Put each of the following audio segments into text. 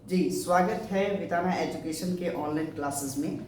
जी, स्वागत है विताना एजुकेशन के ऑनलाइन क्लासेस में।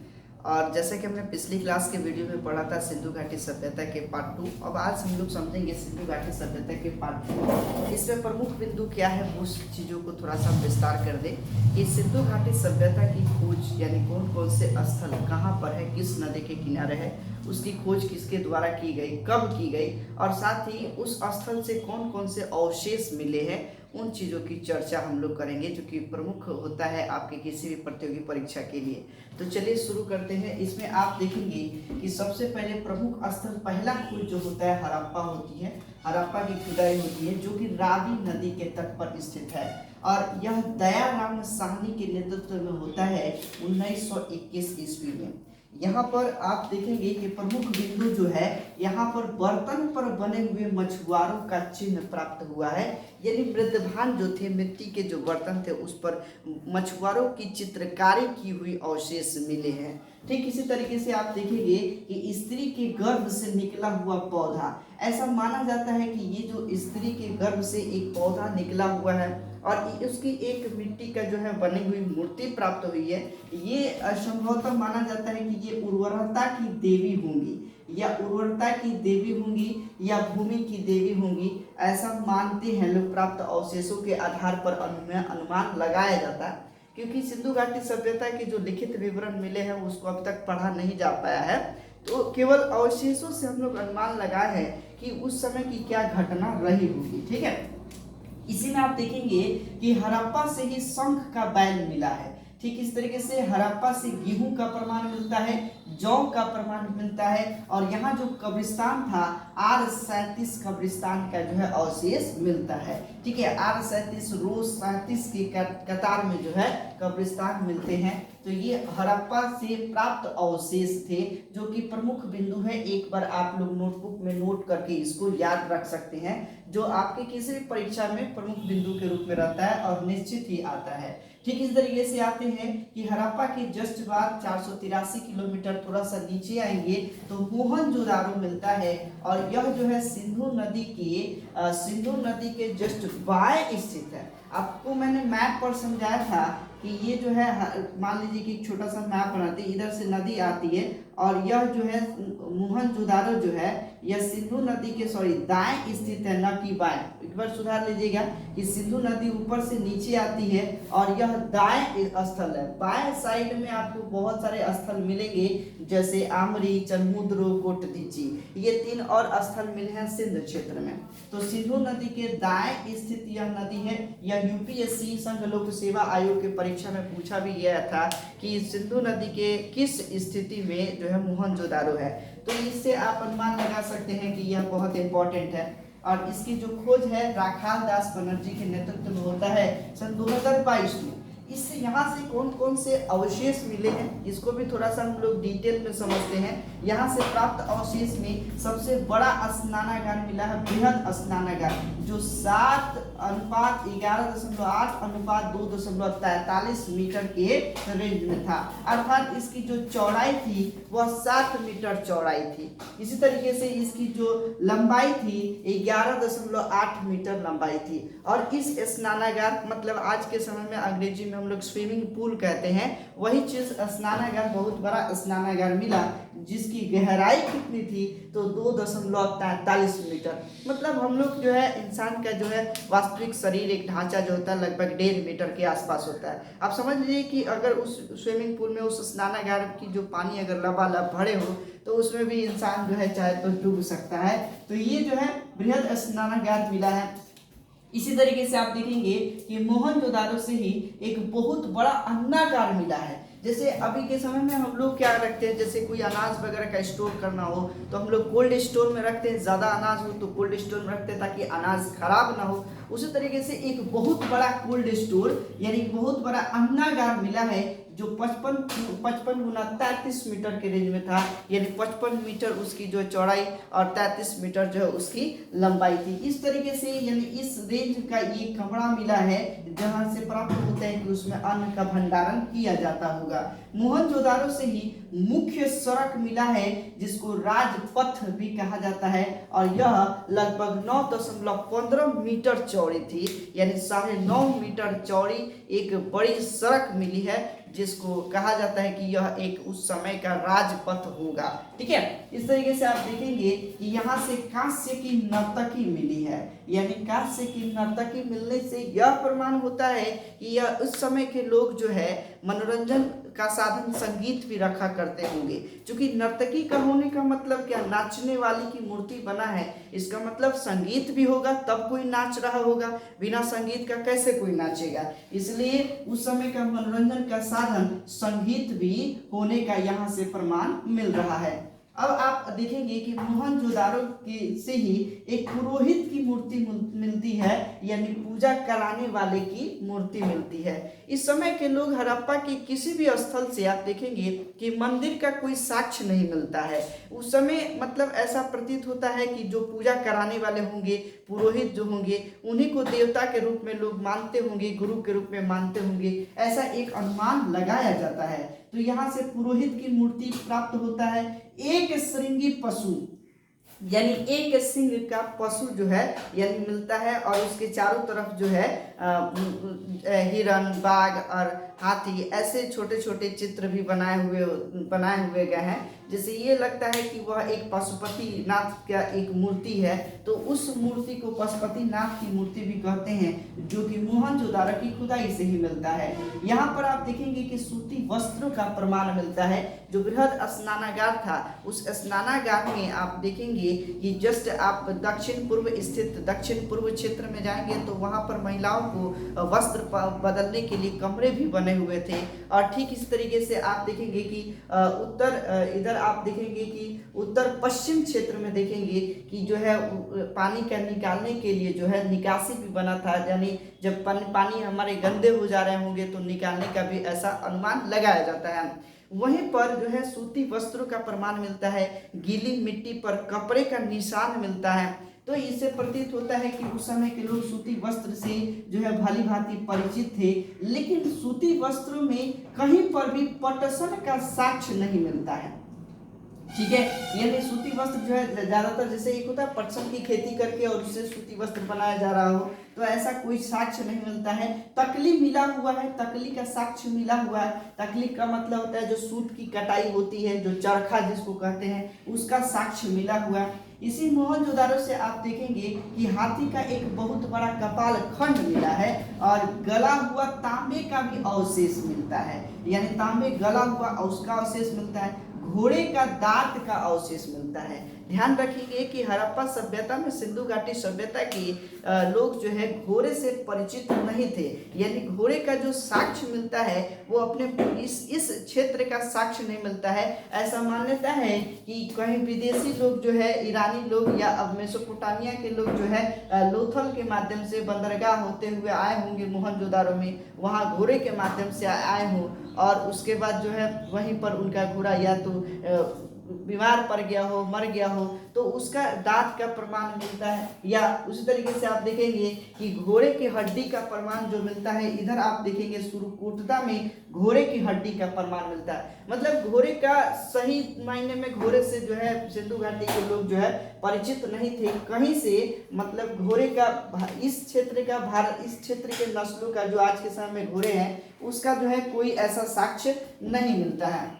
और जैसे कि हमने पिछली क्लास के वीडियो में पढ़ा था सिंधु घाटी सभ्यता के पार्ट 2, अब आज हम लोग समझेंगे सिंधु घाटी सभ्यता के पार्ट 3। इसमें प्रमुख बिंदु क्या है वो चीज़ों को थोड़ा सा विस्तार कर दे कि सिंधु घाटी सभ्यता की खोज यानी कौन कौन से स्थल कहाँ पर है, किस नदी के किनारे है, उसकी खोज किसके द्वारा की गई, कब की गई, और साथ ही उस स्थल से कौन कौन से अवशेष मिले हैं, उन चीज़ों की चर्चा हम लोग करेंगे जो कि प्रमुख होता है आपके किसी भी प्रतियोगी परीक्षा के लिए। तो चलिए शुरू करते हैं। इसमें आप देखेंगे कि सबसे पहले प्रमुख स्थल पहला खोज जो होता है हड़प्पा होती है। हड़प्पा की खुदाई होती है जो कि रावी नदी के तट पर स्थित है और यह दयाराम साहनी के नेतृत्व में होता है 1921 ईस्वी में। यहाँ पर आप देखेंगे कि प्रमुख बिंदु जो है यहाँ पर बर्तन पर बने हुए मछुआरों का चिन्ह प्राप्त हुआ है, यानी मृदभान जो थे, मिट्टी के जो बर्तन थे उस पर मछुआरों की चित्रकारी की हुई अवशेष मिले हैं। ठीक इसी तरीके से आप देखेंगे कि स्त्री के गर्भ से निकला हुआ पौधा, ऐसा माना जाता है कि ये जो स्त्री के गर्भ से एक पौधा निकला हुआ है और उसकी एक मिट्टी का जो है बनी हुई मूर्ति प्राप्त हुई है। ये संभवतः माना जाता है कि ये उर्वरता की देवी होंगी या उर्वरता की देवी होंगी या भूमि की देवी होंगी, ऐसा मानते हैं लोग। प्राप्त अवशेषों के आधार पर अनुमान लगाया जाता है, क्योंकि सिंधु घाटी सभ्यता के जो लिखित विवरण मिले हैं उसको अब तक पढ़ा नहीं जा पाया है, तो केवल अवशेषों से हम लोग अनुमान लगाए हैं कि उस समय की क्या घटना रही होगी। ठीक है, इसी में आप देखेंगे कि हड़प्पा से ही शंख का बैल मिला है। ठीक इस तरीके से हड़प्पा से गेहूं का प्रमाण मिलता है, जौ का प्रमाण मिलता है, और यहाँ जो कब्रिस्तान था R37 कब्रिस्तान का जो है अवशेष मिलता है। ठीक है, R37 रोज 37 की कतार में जो है कब्रिस्तान मिलते हैं। तो ये हड़प्पा से प्राप्त अवशेष थे जो कि प्रमुख बिंदु है। एक बार आप लोग नोटबुक में नोट करके इसको याद रख सकते हैं, जो आपके किसी भी परीक्षा में प्रमुख बिंदु के रूप में रहता है और निश्चित ही आता है। ठीक इस तरीके से आते हैं कि हड़प्पा के जस्ट बाद 483 किलोमीटर थोड़ा सा नीचे आएंगे तो मोहनजोदारो मिलता है, और यह जो है सिंधु नदी के जस्ट बाएं स्थित है। आपको मैंने मैप पर समझाया था कि ये जो है, मान लीजिए कि छोटा सा मैप बनाते, इधर से नदी आती है और यह जो है मोहनजोदारो जो है यह सिंधु नदी के दाएं स्थित है, न कि बाएं। एक बार सुधार लीजिएगा कि सिंधु नदी ऊपर से नीचे आती है और यह दाएं स्थल है। बाएं साइड में आपको बहुत सारे स्थल मिलेंगे जैसे आमरी, चनमुद्रो, कोटदीची, ये 3 और स्थल मिले हैं सिंध क्षेत्र में। तो सिंधु नदी के दाएं स्थित यह नदी है। यह यूपीएससी संघ लोक सेवा आयोग के परीक्षा में पूछा भी गया था कि सिंधु नदी के किस स्थिति में जो है मोहनजोदारो है। तो इससे आप अनुमान लगा सकते हैं कि यह बहुत इंपॉर्टेंट है। और इसकी जो खोज है राखाल दास बनर्जी के नेतृत्व में होता है सन 2022 में। इससे यहाँ से कौन कौन से अवशेष मिले हैं इसको भी थोड़ा सा हम लोग डिटेल में समझते हैं। यहाँ से प्राप्त अवशेष में सबसे बड़ा स्नानागार मिला है, बृहद स्नानागार, जो 7:11.8:2.43 मीटर के रेंज में था, अर्थात इसकी जो चौड़ाई थी वह 7 मीटर चौड़ाई थी। इसी तरीके से इसकी जो लंबाई थी 11.8 मीटर लंबाई थी। और इस स्नानागार, मतलब आज के समय में अंग्रेजी में हम लोग स्विमिंग पूल कहते हैं, वही चीज स्नानागार, बहुत बड़ा स्नानागार मिला जिसकी गहराई कितनी थी तो 2.43 मीटर। मतलब हम लोग जो है इंसान का जो है वास्तविक शरीर एक ढांचा जो होता है लगभग 1.5 मीटर के आसपास होता है। आप समझ लीजिए कि अगर उस स्विमिंग पूल में उस स्नानागार की जो पानी अगर लबालब भरे हो तो उसमें भी इंसान जो है चाहे तो डूब सकता है। तो ये जो है बृहद स्नानागार मिला है। इसी तरीके से आप देखेंगे कि मोहनजोदारो से ही एक बहुत बड़ा अन्नागार मिला है। जैसे अभी के समय में हम लोग क्या रखते हैं, जैसे कोई अनाज वगैरह का स्टोर करना हो तो हम लोग कोल्ड स्टोर में रखते हैं, ज़्यादा अनाज हो तो कोल्ड स्टोर में रखते हैं ताकि अनाज खराब ना हो। उसी तरीके से एक बहुत बड़ा कोल्ड स्टोर यानी बहुत बड़ा अन्नागार मिला है जो 55 गुना 33 मीटर के रेंज में था, यानी 55 मीटर उसकी जो चौड़ाई और 33 मीटर जो है उसकी लंबाई थी। इस तरीके से यानी इस रेंज का ये कमरा मिला है जहां से प्राप्त होता है कि उसमें अन्न का भंडारण किया जाता होगा। मोहनजोदाड़ो से ही मुख्य सड़क मिला है जिसको राजपथ भी कहा जाता है, और यह लगभग 9.15 मीटर चौड़ी थी, यानी 9.5 मीटर चौड़ी एक बड़ी सड़क मिली है जिसको कहा जाता है कि यह एक उस समय का राजपथ होगा। ठीक है, इस तरीके से आप देखेंगे कि यहाँ से कांस्य की नर्तकी मिली है, यानी कांस्य की नर्तकी मिलने से यह प्रमाण होता है कि यह उस समय के लोग जो है मनोरंजन का साधन संगीत भी रखा करते होंगे। क्योंकि नर्तकी का होने का मतलब क्या, नाचने वाली की मूर्ति बना है, इसका मतलब संगीत भी होगा तब कोई नाच रहा होगा, बिना संगीत का कैसे कोई नाचेगा। इसलिए उस समय का मनोरंजन का साधन संगीत भी होने का यहाँ से प्रमाण मिल रहा है। अब आप देखेंगे कि मोहनजोदाड़ो से ही एक पुरोहित की मूर्ति मिलती है, यानी पूजा कराने वाले की मूर्ति मिलती है। इस समय के लोग हड़प्पा के किसी भी स्थल से आप देखेंगे कि मंदिर का कोई साक्ष्य नहीं मिलता है। उस समय मतलब ऐसा प्रतीत होता है कि जो पूजा कराने वाले होंगे, पुरोहित जो होंगे, उन्हीं को देवता के रूप में लोग मानते होंगे, गुरु के रूप में मानते होंगे, ऐसा एक अनुमान लगाया जाता है। तो यहाँ से पुरोहित की मूर्ति प्राप्त होता है। एक श्रृंगी पशु यानी एक सिंह का पशु जो है यानी मिलता है, और उसके चारों तरफ जो है हिरण, बाघ और हाथी ऐसे छोटे छोटे चित्र भी बनाए हुए गए हैं, जिससे ये लगता है कि वह एक पशुपति नाथ का एक मूर्ति है। तो उस मूर्ति को पशुपति नाथ की मूर्ति भी कहते हैं, जो कि मोहनजोदाड़ो की खुदाई से ही मिलता है। यहाँ पर आप देखेंगे कि सूती वस्त्रों का प्रमाण मिलता है। जो बृहद स्नानागार था, उस स्नानागार में आप देखेंगे कि जस्ट आप दक्षिण पूर्व क्षेत्र में जाएंगे तो वहाँ पर महिलाओं को वस्त्र बदलने के लिए कमरे भी बने हुए थे। और ठीक इस तरीके से आप देखेंगे कि इधर आप देखेंगे कि उत्तर पश्चिम क्षेत्र में देखेंगे कि जो है पानी का निकालने के लिए जो है निकासी भी बना था, यानी जब पानी हमारे गंदे हो जा रहे होंगे तो निकालने का भी ऐसा अनुमान लगाया जाता है। वहीं पर जो है सूती वस्त्रों का प्रमाण मिलता है, गीली मिट्टी पर कपड़े का निशान मिलता है। तो इससे प्रतीत होता है कि उस समय के लोग सूती वस्त्र से जो है भली भांति परिचित थे। लेकिन सूती वस्त्रों में कहीं पर भी पटसन का साक्ष्य नहीं मिलता है। ठीक है, यानी सूती वस्त्र जो है ज्यादातर जैसे एक होता है पटसन की खेती करके और उससे सूती वस्त्र बनाया जा रहा हो, तो ऐसा कोई साक्ष्य नहीं मिलता है। तकली मिला हुआ है, तकली का साक्ष्य मिला हुआ है। तकली का मतलब होता है जो सूत की कटाई होती है, जो चरखा जिसको कहते हैं, उसका साक्ष्य मिला हुआ है। इसी मोहनजोदाड़ो से आप देखेंगे कि हाथी का एक बहुत बड़ा कपाल खंड मिला है, और गला हुआ तांबे का भी अवशेष मिलता है, यानी तांबे गला हुआ उसका अवशेष मिलता है। घोड़े का दांत का अवशेष मिलता है। ध्यान रखिए कि हड़प्पा सभ्यता में, सिंधु घाटी सभ्यता के लोग जो है घोड़े से परिचित नहीं थे, यानी घोड़े का जो साक्ष्य मिलता है वो अपने इस क्षेत्र का साक्ष्य नहीं मिलता है। ऐसा मान्यता है कि कहीं विदेशी लोग जो है, ईरानी लोग या अब मेसोपोटामिया के लोग जो है लोथल के माध्यम से बंदरगाह होते हुए आए होंगे मोहनजोदाड़ो में, वहाँ घोड़े के माध्यम से आए हों, और उसके बाद जो है वहीं पर उनका घोड़ा या तो बीमार पड़ गया हो, मर गया हो, तो उसका दांत का प्रमाण मिलता है। या उसी तरीके से आप देखेंगे कि घोड़े की हड्डी का प्रमाण जो मिलता है, इधर आप देखेंगे सुरकोटदा में घोड़े की हड्डी का प्रमाण मिलता है। मतलब घोड़े का सही मायने में घोड़े से जो है सिंधु घाटी के लोग जो है परिचित नहीं थे कहीं से। मतलब घोड़े का इस क्षेत्र के नस्लों का जो आज के समय में घोड़े हैं, उसका जो है कोई ऐसा साक्ष्य नहीं मिलता है।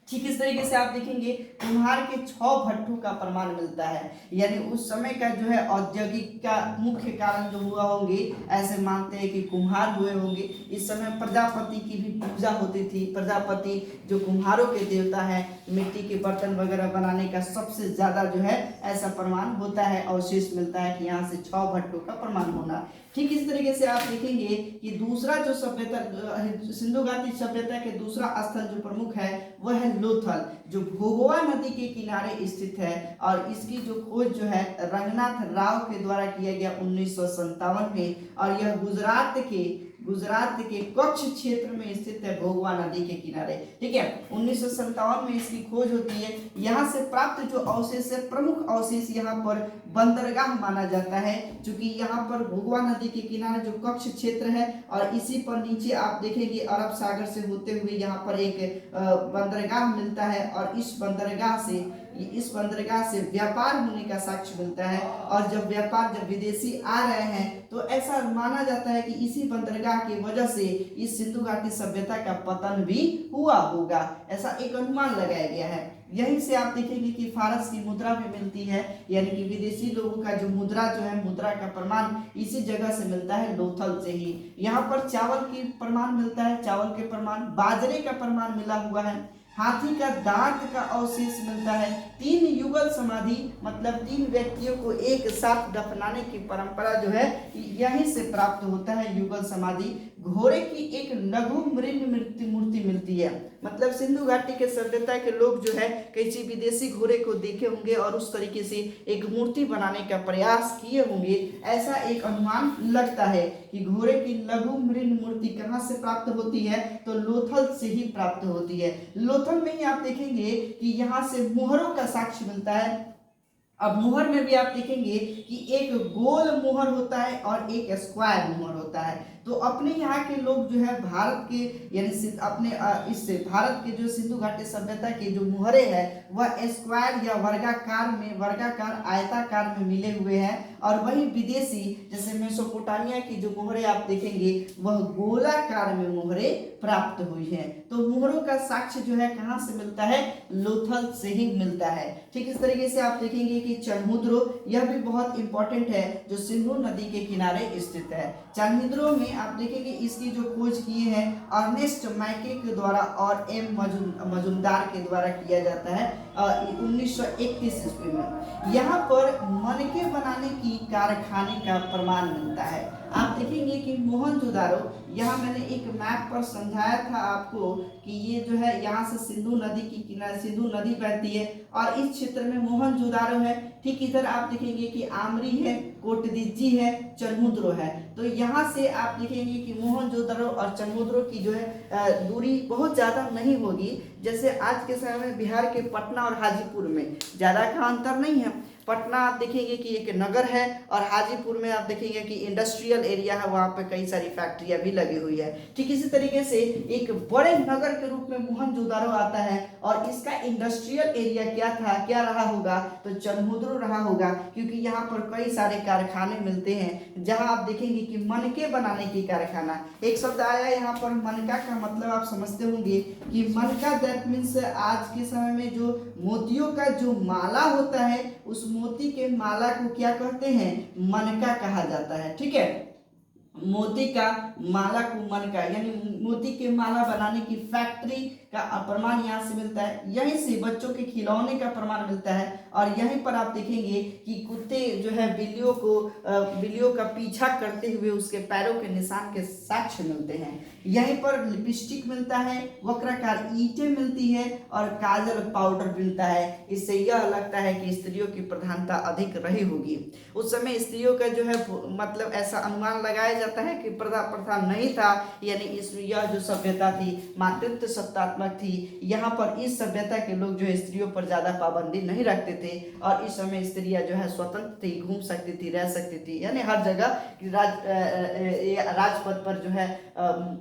ठीक इस तरीके से आप देखेंगे कुम्हार के 6 भट्टों का प्रमाण मिलता है, यानी उस समय का जो है औद्योगिक का मुख्य कारण जो हुआ होंगे, ऐसे मानते हैं कि कुम्हार हुए होंगे। इस समय प्रजापति की भी पूजा होती थी। प्रजापति जो कुम्हारों के देवता है, मिट्टी के बर्तन वगैरह बनाने का सबसे ज्यादा जो है ऐसा प्रमाण होता है, अवशेष मिलता है कि यहाँ से 6 भट्टों का प्रमाण होना। ठीक इस तरीके से आप देखेंगे कि दूसरा जो सभ्यता, सिंधु घाटी सभ्यता के दूसरा स्थल जो प्रमुख है वह है लोथल, जो भोगवा नदी के किनारे स्थित है। और इसकी जो खोज जो है रंगनाथ राव के द्वारा किया गया 1957 में, और यह गुजरात के कच्छ क्षेत्र में स्थित है, भोगवा नदी के किनारे। ठीक है, 1957 में इसकी खोज होती है। यहाँ से प्राप्त जो अवशेष है, प्रमुख अवशेष यहाँ पर बंदरगाह माना जाता है, क्योंकि यहाँ पर भोगवा नदी के किनारे जो कच्छ क्षेत्र है और इसी पर नीचे आप देखेंगे अरब सागर से होते हुए यहाँ पर एक बंदरगाह मिलता है, और इस बंदरगाह से व्यापार होने का साक्ष्य मिलता है। और जब विदेशी आ रहे हैं तो ऐसा माना जाता है कि इसी बंदरगाह की वजह से इस सिंधु घाटी सभ्यता का पतन भी हुआ होगा, ऐसा एक अनुमान लगाया गया है। यहीं से आप देखेंगे कि फारस की मुद्रा भी मिलती है, यानी कि विदेशी लोगों का जो मुद्रा मुद्रा का प्रमाण इसी जगह से मिलता है, लोथल से ही। यहाँ पर चावल की प्रमाण मिलता है, चावल के प्रमाण, बाजरे का प्रमाण मिला हुआ है, हाथी का दांत का अवशेष मिलता है, 3 युगल समाधि मतलब 3 व्यक्तियों को एक साथ दफनाने की परंपरा जो है यहीं से प्राप्त होता है, युगल समाधि। घोड़े की एक लघु मृण मूर्ति मिलती है, मतलब सिंधु घाटी के सभ्यता के लोग जो है किसी विदेशी घोड़े को देखे होंगे और उस तरीके से एक मूर्ति बनाने का प्रयास किए होंगे, ऐसा एक अनुमान लगता है कि घोड़े की लघु मृण मूर्ति कहाँ से प्राप्त होती है, तो लोथल से ही प्राप्त होती है। लोथल में ही आप देखेंगे कि यहाँ से मुहरों का साक्ष्य मिलता है। अब मुहर में भी आप देखेंगे कि एक गोल मुहर होता है और एक स्क्वायर मुहर होता है। तो अपने यहाँ के लोग जो है भारत के यानी अपने इससे भारत के जो सिंधु घाटी सभ्यता के जो मुहरे है वह स्क्वायर या वर्गाकार आयताकार में मिले हुए हैं, और वही विदेशी जैसे मेसोपोटामिया की जो मुहरे आप देखेंगे वह गोलाकार में मुहरे प्राप्त हुई है। तो मुहरों का साक्ष्य जो है कहाँ से मिलता है, लोथल से ही मिलता है। ठीक इस तरीके से आप देखेंगे कि चनमुद्रो, यह भी बहुत इंपॉर्टेंट है, जो सिंधु नदी के किनारे स्थित है। चनमुद्रो में आप देखेंगे इसकी जो खोज किए हैं अर्नेस्ट मैके के द्वारा और एम मजुमदार के द्वारा किया जाता है 1931 ईस्वी में। यहाँ पर मनके बनाने की कारखाने का प्रमाण मिलता है। आप देखेंगे कि मोहनजोदारो, यहाँ मैंने एक मैप पर समझाया था आपको कि ये जो है यहाँ से सिंधु नदी की किनारे सिंधु नदी बहती है और इस क्षेत्र में मोहनजोदारो है। ठीक इधर आप देखेंगे कि आमरी है, कोटदिज्जी है, चनमुद्रो है। तो यहाँ से आप देखेंगे कि मोहनजोदारो और चनमुद्रो की जो है दूरी बहुत ज़्यादा नहीं होगी। जैसे आज के समय में बिहार के पटना और हाजीपुर में ज़्यादा का अंतर नहीं है। पटना आप देखेंगे कि एक नगर है और हाजीपुर में आप देखेंगे कि इंडस्ट्रियल एरिया है, वहाँ पे कई सारी फैक्ट्रियाँ भी लगी हुई है। ठीक इसी तरीके से एक बड़े नगर के रूप में मोहनजोदारो आता है और इसका इंडस्ट्रियल एरिया क्या रहा होगा, तो चनमुद्रो रहा होगा, क्योंकि यहाँ पर कई सारे कारखाने मिलते हैं जहाँ आप देखेंगे कि मनके बनाने की कारखाना। एक शब्द आया यहाँ पर मनका का मतलब आप समझते होंगे कि मनका दैट मीन्स आज के समय में जो मोतियों का जो माला होता है उस मोती के माला को क्या कहते हैं, मनका कहा जाता है। ठीक है, मोती का माला को मनका यानी मोती के माला बनाने की फैक्ट्री का प्रमाण यहाँ से मिलता है। यहीं से बच्चों के खिलौने का प्रमाण मिलता है और यहीं पर आप देखेंगे कि कुत्ते जो है बिल्लियों का पीछा करते हुए उसके पैरों के निशान के साक्ष्य मिलते हैं। यहीं पर लिपस्टिक मिलता है, वक्राकार ईंटें मिलती है और काजल पाउडर मिलता है। इससे यह लगता है कि स्त्रियों की प्रधानता अधिक रही होगी। उस समय स्त्रियों का जो है मतलब ऐसा अनुमान लगाया जाता है कि प्रथा नहीं था, यानी यह जो सभ्यता थी मातृत्व सत्तात्मक थी। यहाँ पर इस सभ्यता के लोग जो है स्त्रियों पर ज्यादा पाबंदी नहीं रखते थे और इस समय स्त्रियां जो है स्वतंत्र थी, घूम सकती थी, रह सकती थी, यानी हर जगह राजपथ पर जो है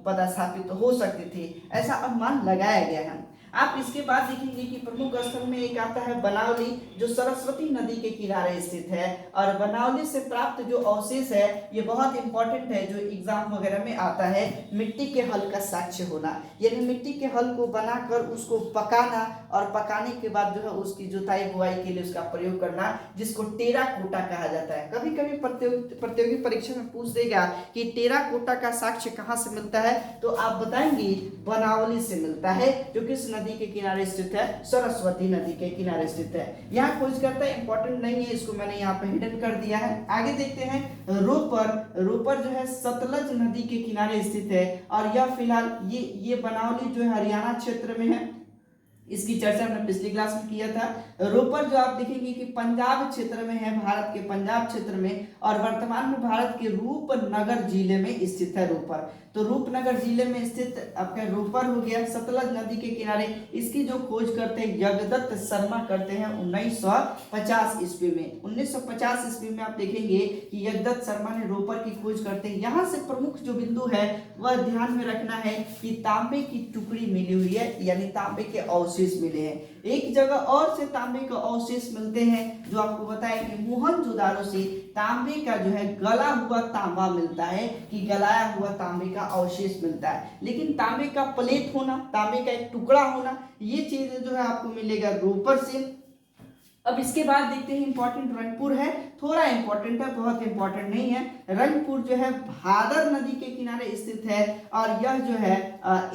पदस्थापित हो सकती थी, ऐसा अनुमान लगाया गया है। आप इसके बाद देखेंगे कि प्रमुख स्थल में एक आता है बनावली, जो सरस्वती नदी के किनारे स्थित है। और बनावली से प्राप्त जो अवशेष है ये बहुत इंपॉर्टेंट है, जो एग्जाम वगैरह में आता है। मिट्टी के हल का साक्ष्य होना, यानी मिट्टी के हल को बनाकर उसको पकाना और पकाने के बाद जो है उसकी जुताई बुआई के लिए उसका प्रयोग करना, जिसको टेराकोटा कहा जाता है। कभी कभी प्रतियोगी परीक्षा में पूछ देगा कि टेराकोटा का साक्ष्य कहाँ से मिलता है, तो आप बताएंगे बनावली से मिलता है, जो किस नदी के किनारे स्थित है, सरस्वती नदी के किनारे स्थित है। यहाँ खोज करता है, इंपॉर्टेंट नहीं है, इसको मैंने यहाँ पे हिडन कर दिया है। आगे देखते हैं रोपर जो है सतलज नदी के किनारे स्थित है और यह फिलहाल ये बनावली जो है हरियाणा क्षेत्र में है। इसकी चर्चा हमने पिछली क्लास में किया था। रोपर जो आप देखेंगे कि पंजाब क्षेत्र में है, भारत के पंजाब क्षेत्र में, और वर्तमान में भारत के रूपनगर जिले में स्थित है रोपर। तो रूपनगर जिले में स्थित आपका रोपर हो गया, सतलज नदी के किनारे। इसकी जो खोज करते हैं जगदत्त शर्मा करते हैं 1950 ईस्वी में। 1950 ईस्वी में आप देखेंगे कि जगदत्त शर्मा ने रोपर की खोज करते हैं। यहाँ से प्रमुख जो बिंदु है वह ध्यान में रखना है कि तांबे की टुकड़ी मिली हुई है, यानी तांबे के अवशेष मिले हैं। एक जगह और से तांबे के अवशेष मिलते हैं जो आपको बताया कि मोहनजोदाड़ो से तांबे का जो है गला हुआ तांबा मिलता है, कि गलाया हुआ तांबे का अवशेष मिलता है। लेकिन तांबे का प्लेट होना, तांबे का एक टुकड़ा होना, ये चीज जो है आपको मिलेगा रोपर से। अब इसके बाद देखते हैं इंपॉर्टेंट रंगपुर है, थोड़ा इंपॉर्टेंट है, बहुत इंपॉर्टेंट नहीं है। रंगपुर जो है भादर नदी के किनारे स्थित है, और यह जो है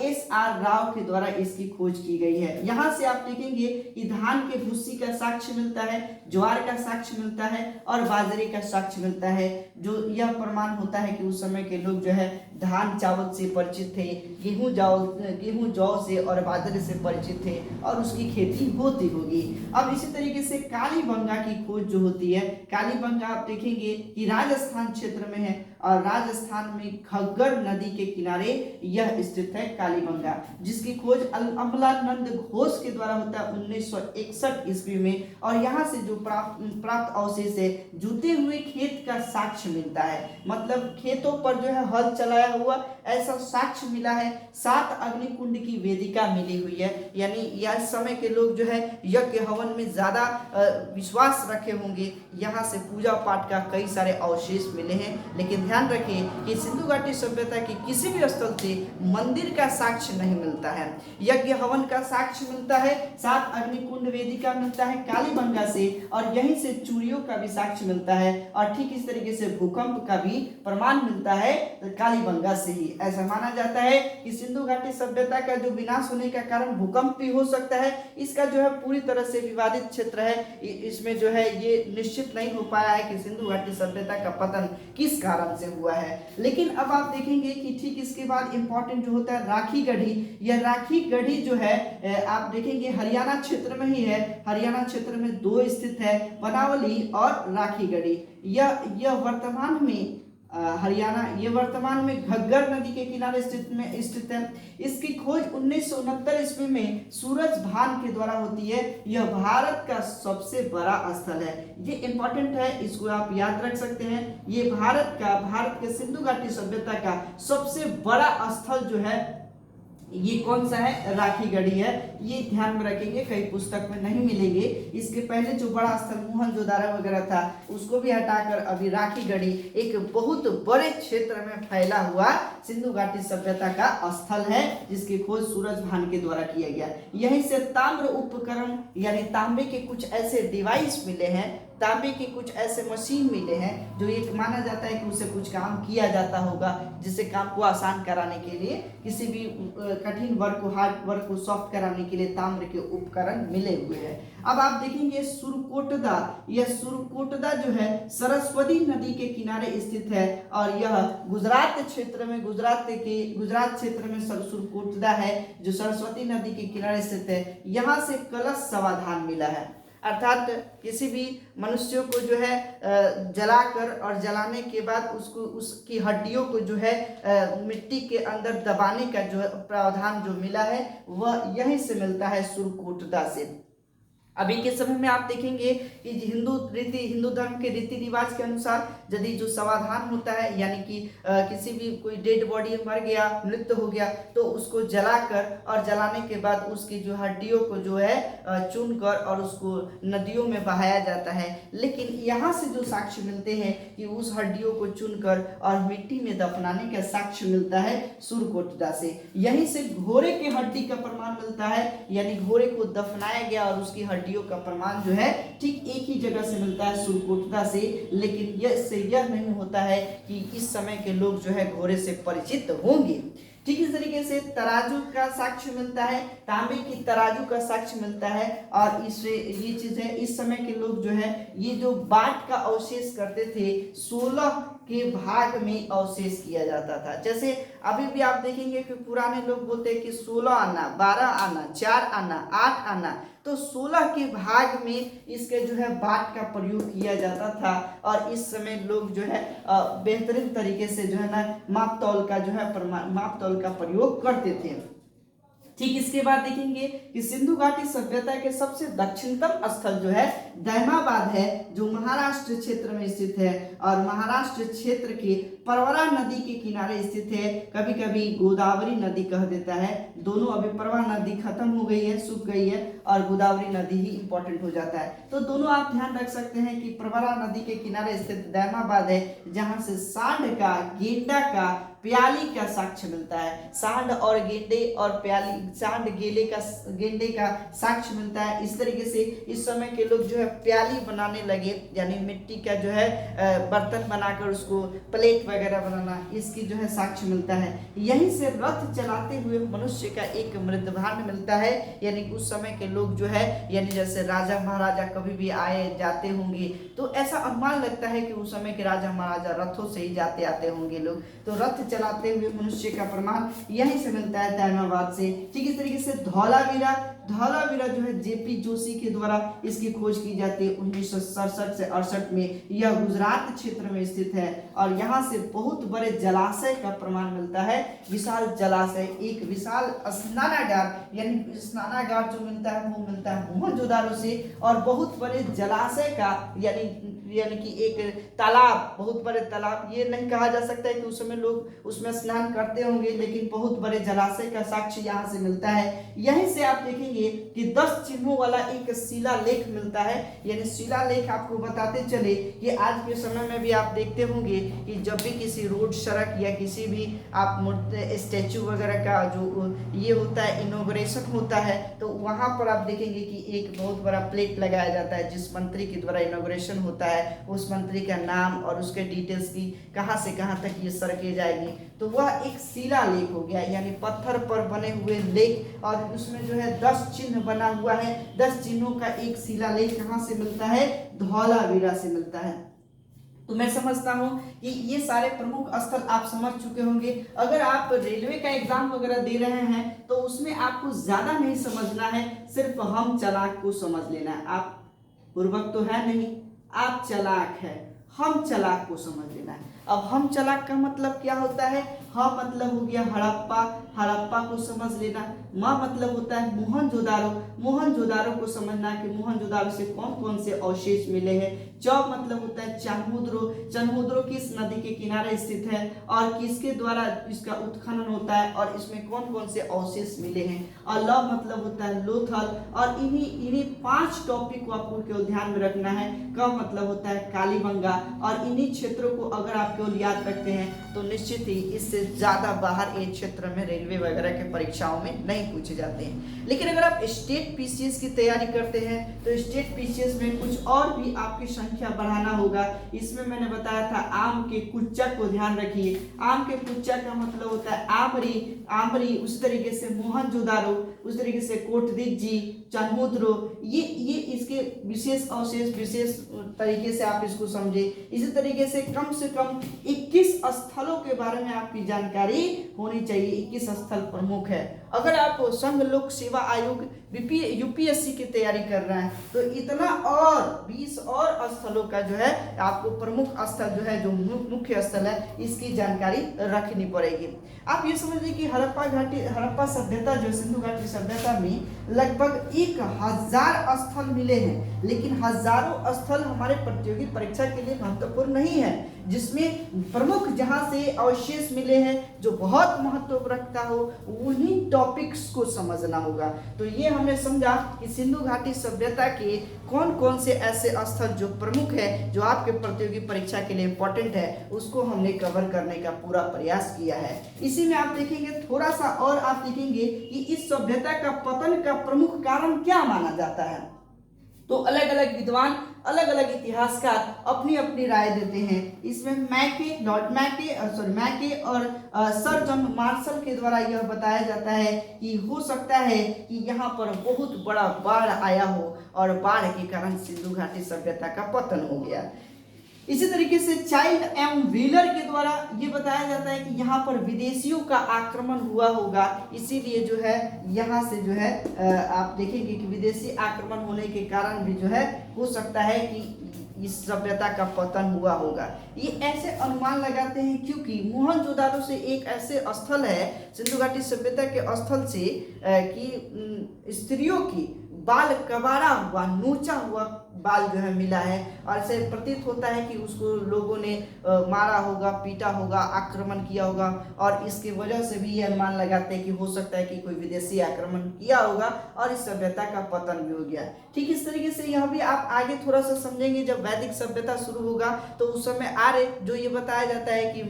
SR राव के द्वारा इसकी खोज की गई है। यहाँ से आप देखेंगे कि धान के भूसी का साक्ष्य मिलता है, ज्वार का साक्ष्य मिलता है, और बाजरे का साक्ष्य मिलता है, जो यह प्रमाण होता है कि उस समय के लोग जो है धान चावल से परिचित थे, गेहूं जौ से और बाजरे से परिचित थे, और उसकी खेती होती होगी। अब इसी तरीके से कालीबंगा की खोज जो होती है, कालीबंगा आप देखेंगे कि राजस्थान क्षेत्र में है, और राजस्थान में घग्गर नदी के किनारे यह स्थित है कालीबंगा, जिसकी खोज अमलानंद घोष के द्वारा होता है 1961 ईस्वी में। और यहाँ से जो प्राप्त अवशेष है, जुते हुए खेत का साक्ष्य मिलता है, मतलब खेतों पर जो है हल चलाया हुआ ऐसा साक्ष्य मिला है। 7 अग्निकुंड की वेदिका मिली हुई है, यानी यह समय के लोग जो है यज्ञ हवन में ज्यादा विश्वास रखे होंगे। यहाँ से पूजा पाठ का कई सारे अवशेष मिले हैं। लेकिन ध्यान रखें कि सिंधु घाटी सभ्यता के किसी भी स्थल से मंदिर का साक्ष्य नहीं मिलता है, यज्ञ हवन का साक्ष्य मिलता है, 7 अग्निकुंड वेदिका मिलता है कालीबंगा से, और यहीं से चूड़ियों का भी साक्ष्य मिलता है, और ठीक इस तरीके से भूकंप का भी प्रमाण मिलता है कालीबंगा से ही। ऐसा माना जाता है कि सिंधु घाटी सभ्यता का जो विनाश होने का कारण भूकंप भी हो सकता है। इसका जो है पूरी तरह से विवादित क्षेत्र है, इसमें जो है ये निश्चित नहीं हो पाया है कि सिंधु घाटी सभ्यता का पतन किस कारण से हुआ है। लेकिन अब आप देखेंगे कि ठीक इसके बाद इंपॉर्टेंट जो होता है राखी गढ़ी। यह राखी गढ़ी जो है आप देखेंगे हरियाणा क्षेत्र में ही है, हरियाणा क्षेत्र में 2 स्थित है, बनावली और राखी गढ़ी। यह वर्तमान में हरियाणा, ये वर्तमान में घग्गर नदी के किनारे स्थित है। इसकी खोज 1969 ईस्वी में सूरजभान के द्वारा होती है। यह भारत का सबसे बड़ा स्थल है, ये इंपॉर्टेंट है, इसको आप याद रख सकते हैं। ये भारत के सिंधु घाटी सभ्यता का सबसे बड़ा स्थल जो है ये कौन सा है, राखी गढ़ी है। ये ध्यान में रखेंगे, कई पुस्तक में नहीं मिलेंगे। इसके पहले जो बड़ा स्थल मोहनजोदाड़ो वगैरह था उसको भी हटाकर अभी राखी गढ़ी एक बहुत बड़े क्षेत्र में फैला हुआ सिंधु घाटी सभ्यता का स्थल है, जिसकी खोज सूरजभान के द्वारा किया गया। यहीं से ताम्र उपकरण यानी तांबे के कुछ ऐसे डिवाइस मिले हैं, तांबे के कुछ ऐसे मशीन मिले हैं जो एक माना जाता है कि उससे कुछ काम किया जाता होगा, जिससे काम को आसान कराने के लिए, किसी भी कठिन वर्क को, हार्ड वर्क को सॉफ्ट कराने के लिए ताम्र के उपकरण मिले हुए हैं। अब आप देखेंगे सुरकोटदा, यह सुरकोटदा जो है सरस्वती नदी के किनारे स्थित है, और यह गुजरात क्षेत्र में, गुजरात क्षेत्र में सुरकोटदा है जो सरस्वती नदी के किनारे स्थित है। यहाँ से कलश समाधान मिला है, अर्थात किसी भी मनुष्यों को जो है जलाकर और जलाने के बाद उसकी हड्डियों को जो है मिट्टी के अंदर दबाने का जो प्रावधान जो मिला है वह यहीं से मिलता है सुरकोटदा से। अभी के समय में आप देखेंगे कि हिंदू धर्म के रीति रिवाज के अनुसार यदि जो समाधान होता है, यानी कि किसी भी कोई डेड बॉडी मर गया, मृत्यु हो गया, तो उसको जलाकर और जलाने के बाद उसकी जो हड्डियों को जो है चुनकर और उसको नदियों में बहाया जाता है। लेकिन यहाँ से जो साक्ष्य मिलते हैं कि उस हड्डियों को चुनकर और मिट्टी में दफनाने का साक्ष्य मिलता है सुरकोटदा से। यहीं से घोड़े के हड्डी का प्रमाण मिलता है, यानी घोड़े को दफनाया गया और उसकी हड्डियों का प्रमाण जो है ठीक एक ही जगह से मिलता है, सुरकोटदा से। लेकिन यह नहीं होता है कि इस समय के लोग जो है घोड़े से परिचित होंगे। ठीक इस तरीके से तराजू का साक्ष्य मिलता है, तांबे की तराजू का साक्ष्य मिलता है, और इससे ये चीज है, इस समय के लोग जो है ये जो बाट का अवशेष करते थे 16 के भाग में अवशेष किया जाता था। जैसे अभी भी आप देखेंगे कि पुराने लोग बोलते हैं कि 16 आना, 12 आना, 4 आना, 8 आना, तो 16 के भाग में इसके जो है बाट का प्रयोग किया जाता था। और इस समय लोग जो है बेहतरीन तरीके से जो है ना माप तौल का प्रयोग करते थे। ठीक इसके बाद देखेंगे कि सिंधु घाटी सभ्यता के सबसे दक्षिणतम स्थल जो है दैमाबाद है, जो महाराष्ट्र क्षेत्र में स्थित है और महाराष्ट्र क्षेत्र के परवरा नदी के किनारे स्थित है। कभी कभी गोदावरी नदी कह देता है, दोनों अभी परवरा नदी खत्म हो गई है, सूख गई है और गोदावरी नदी ही इंपॉर्टेंट हो जाता है। तो दोनों आप ध्यान रख सकते हैं कि परवरा नदी के किनारे स्थित दैमाबाद है, जहां से सांड का, गेंडा का, प्याली का साक्ष्य मिलता है। सांड और गेंडे और प्याली, सांड गेंडे का साक्ष्य मिलता है। इस तरीके से इस समय के लोग जो है प्याली बनाने लगे, यानी मिट्टी का जो है बर्तन बनाकर उसको प्लेट वगैरह बनाना, इसकी जो है साक्ष्य मिलता है। यहीं से रथ चलाते हुए मनुष्य का एक मृतभांड मिलता है, यानी उस समय के लोग जो है, यानी जैसे राजा महाराजा कभी भी आए जाते होंगे, तो ऐसा अनुमान लगता है कि उस समय के राजा महाराजा रथों से ही जाते आते होंगे लोग। तो रथ चलाते हुए मनुष्य का प्रमाण यहीं से मिलता है, दैमाबाद से। ठीक इस तरीके से धौलावीरा जो है जेपी जोशी के द्वारा इसकी खोज की जाती है 1967 से 68 में। यह गुजरात क्षेत्र में स्थित है और यहाँ से बहुत बड़े जलाशय का प्रमाण मिलता है। विशाल जलाशय, एक विशाल स्नानागार, यानी स्नानागार जो मिलता है वो मिलता है मोहनजोदारो से, और बहुत बड़े जलाशय का यानी कि एक तालाब, बहुत बड़े तालाब, ये नहीं कहा जा सकता है कि उस समय लोग उसमें स्नान करते होंगे, लेकिन बहुत बड़े जलाशय का साक्ष्य यहाँ से मिलता है। यहीं से आप देखेंगे कि 10 चिन्हों वाला एक शिलालेख मिलता है, यानी शिलालेख आपको बताते चले कि आज के समय में भी आप देखते होंगे कि जब भी किसी रोड, सड़क या किसी भी आप स्टैचू वगैरह का जो ये होता है, इनॉग्रेशन होता है, तो वहाँ पर आप देखेंगे कि एक बहुत बड़ा प्लेट लगाया जाता है। जिस मंत्री के द्वारा इनॉग्रेशन होता है उस मंत्री का नाम और उसके डिटेल्स की कहाँ से कहाँ तक ये सड़कें जाएगी, तो वह एक शिलालेख हो गया, यानी पत्थर पर बने हुए लेख, और उसमें जो है 10 चिन्ह बना हुआ है। 10 चिन्हों का एक शिलालेख कहाँ से मिलता है? धौलावीरा से मिलता है। तो मैं समझता हूं कि ये सारे प्रमुख स्थल आप समझ चुके होंगे। अगर आप रेलवे का एग्जाम वगैरह दे रहे हैं तो उसमें आपको ज्यादा नहीं समझना है, सिर्फ हम चालाक को समझ लेना है। आप पूर्वक तो है नहीं, आप चालाक है, हम चालाक को समझ लेना है। अब हम चालाक का मतलब क्या होता है? हाँ मतलब हो गया हड़प्पा, हड़प्पा को समझ लेना। माँ मतलब होता है मोहनजोदारो, मोहनजोदारो को समझना कि मोहनजोदारो से कौन कौन से अवशेष मिले हैं। चौ मतलब होता है चान्होदरो, चान्होदरो किस नदी के किनारे स्थित है और किसके द्वारा इसका उत्खनन होता है और इसमें कौन कौन से अवशेष मिले हैं। और ल मतलब होता है लोथल। और इन्हीं 5 टॉपिक को आपको केवल ध्यान में रखना है। क मतलब होता है कालीबंगा। और इन्हीं क्षेत्रों को अगर आप केवल याद रखते हैं तो निश्चित ही इससे ज्यादा बाहर ये क्षेत्र में रेलवे वगैरह के परीक्षाओं में नहीं पूछे जाते हैं। लेकिन अगर आप स्टेट पीसीएस की तैयारी करते हैं तो स्टेट पीसीएस में कुछ और भी आपकी संख्या बढ़ाना होगा। इसमें मैंने बताया था आम के कुच्चा को ध्यान रखिए। आम के कुच्चा का मतलब होता है आमरी, आमरी, उस तरीके से मोहनजोदारो, उस तरीके से कोटदिज्जी, चान्होदरो, ये इसके विशेष अवशेष, विशेष तरीके से आप इसको समझे। इसी तरीके से कम 21 स्थलों के बारे में आपकी जानकारी होनी चाहिए। 21 स्थल प्रमुख है। अगर आप संघ लोक सेवा आयोग यूपीएससी की तैयारी कर रहे हैं तो इतना और 20 और स्थलों का जो है आपको प्रमुख स्थल जो है, जो मुख्य स्थल है, इसकी जानकारी रखनी पड़ेगी। आप ये समझिए कि हड़प्पा सभ्यता जो सिंधु घाटी सभ्यता में लगभग 1000 स्थल मिले हैं, लेकिन हजारों स्थल हमारे प्रतियोगी परीक्षा के लिए महत्वपूर्ण नहीं है। जिसमें प्रमुख जहां से अवशेष मिले हैं जो बहुत महत्व रखता हो, उन्हीं टॉपिक्स को समझना होगा। तो ये हमने समझा कि सिंधु घाटी सभ्यता के कौन कौन से ऐसे स्थल जो प्रमुख है, जो आपके प्रतियोगी परीक्षा के लिए इंपॉर्टेंट है, उसको हमने कवर करने का पूरा प्रयास किया है। इसी में आप देखेंगे थोड़ा सा और आप देखेंगे कि इस सभ्यता का पतन का प्रमुख कारण क्या माना जाता है। तो अलग अलग विद्वान, अलग अलग इतिहासकार अपनी अपनी राय देते हैं। इसमें मैके और सर जॉन मार्शल के द्वारा यह बताया जाता है कि हो सकता है कि यहाँ पर बहुत बड़ा बाढ़ आया हो और बाढ़ के कारण सिंधु घाटी सभ्यता का पतन हो गया। इसी तरीके से चाइल्ड एम व्हीलर के द्वारा ये बताया जाता है कि यहाँ पर विदेशियों का आक्रमण हुआ होगा, इसीलिए जो है यहाँ से जो है आप देखेंगे कि विदेशी आक्रमण होने के कारण भी जो है हो सकता है कि इस सभ्यता का पतन हुआ होगा। ये ऐसे अनुमान लगाते हैं क्योंकि मोहनजोदाड़ो से एक ऐसे स्थल है सिंधु घाटी सभ्यता के स्थल से कि स्त्रियों की बाल कबाड़ा हुआ, नोचा हुआ बाल जो है मिला है, और ऐसे प्रतीत होता है कि उसको लोगों ने मारा होगा, पीटा होगा, आक्रमण किया होगा, और इसकी वजह से भी ये अनुमान लगाते हैं कि हो सकता है कि कोई विदेशी आक्रमण किया होगा और इस सभ्यता का पतन भी हो गया। ठीक इस तरीके से यह भी आप आगे थोड़ा सा समझेंगे, जब वैदिक सभ्यता शुरू होगा तो उस समय आर्य जो ये बताया जाता है कि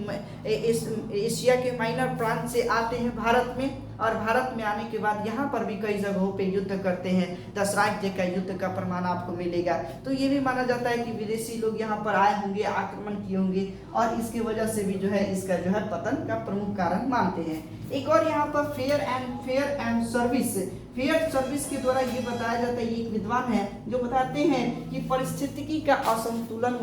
एशिया के माइनर प्रांत से आते हैं भारत में, और भारत में आने के बाद यहाँ पर भी कई जगहों पे युद्ध करते हैं, दशराज्य का युद्ध का प्रमाण आपको मिलेगा। तो ये भी माना जाता है कि विदेशी लोग यहाँ पर आए होंगे, आक्रमण किए होंगे, और इसकी वजह से भी जो है इसका जो है पतन का प्रमुख कारण मानते हैं। एक और यहाँ पर फेयर एंड सर्विस के द्वारा ये बताया जाता है, ये एक विद्वान है जो बताते हैं कि परिस्थितिकी का असंतुलन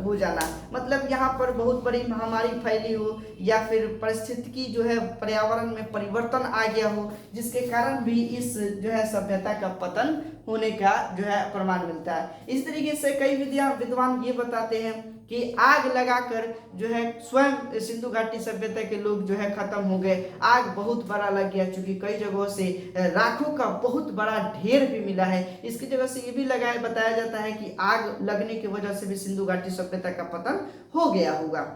हो जाना, मतलब यहाँ पर बहुत बड़ी महामारी फैली हो या फिर परिस्थितिकी जो है पर्यावरण में परिवर्तन आ गया हो, जिसके कारण भी इस जो है सभ्यता का पतन होने का जो है प्रमाण मिलता है। इस तरीके से कई विद्वान ये बताते हैं कि आग लगाकर जो है स्वयं सिंधु घाटी सभ्यता के लोग जो है खत्म हो गए, आग बहुत बड़ा लग गया, चूंकि कई जगहों से राखों का बहुत बड़ा ढेर भी मिला है। इसकी जगह से ये भी बताया जाता है कि आग लगने की वजह से भी सिंधु घाटी सभ्यता का पतन हो गया होगा।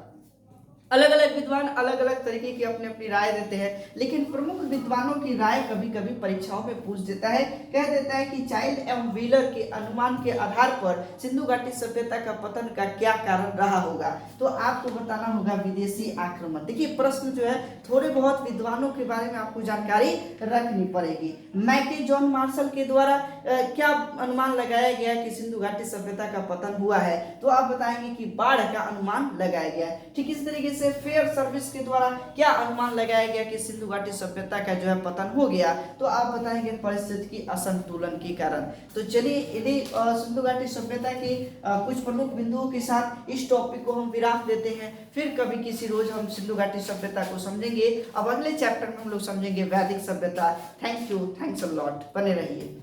अलग अलग विद्वान अलग अलग तरीके की अपनी अपनी राय देते हैं, लेकिन प्रमुख विद्वानों की राय कभी कभी परीक्षाओं में पूछ देता है, कह देता है कि चाइल्ड एवं व्हीलर के अनुमान के आधार पर सिंधु घाटी सभ्यता का पतन का क्या कारण रहा होगा। तो आपको बताना होगा विदेशी आक्रमण। देखिए प्रश्न जो है थोड़े बहुत विद्वानों के बारे में आपको जानकारी रखनी पड़ेगी। मैके जॉन मार्शल के द्वारा क्या अनुमान लगाया गया कि सिंधु घाटी सभ्यता का पतन हुआ है, तो आप बताएंगे कि बाढ़ का अनुमान लगाया गया है। ठीक इस तरीके से फेयर सर्विस के द्वारा क्या अनुमान लगाया गया कि सिंधु घाटी सभ्यता का जो है पतन हो गया, तो आप बताएंगे परिस्थितिकी असंतुलन के कारण। तो चलिए यदि सिंधु घाटी सभ्यता के कुछ प्रमुख बिंदुओं के साथ इस टॉपिक को हम विराम देते हैं, फिर कभी किसी रोज हम सिंधु घाटी सभ्यता को समझेंगे। अब अगले चैप्टर में हम लोग समझेंगे वैदिक सभ्यता। Thank you, thanks a lot, बने रहिए।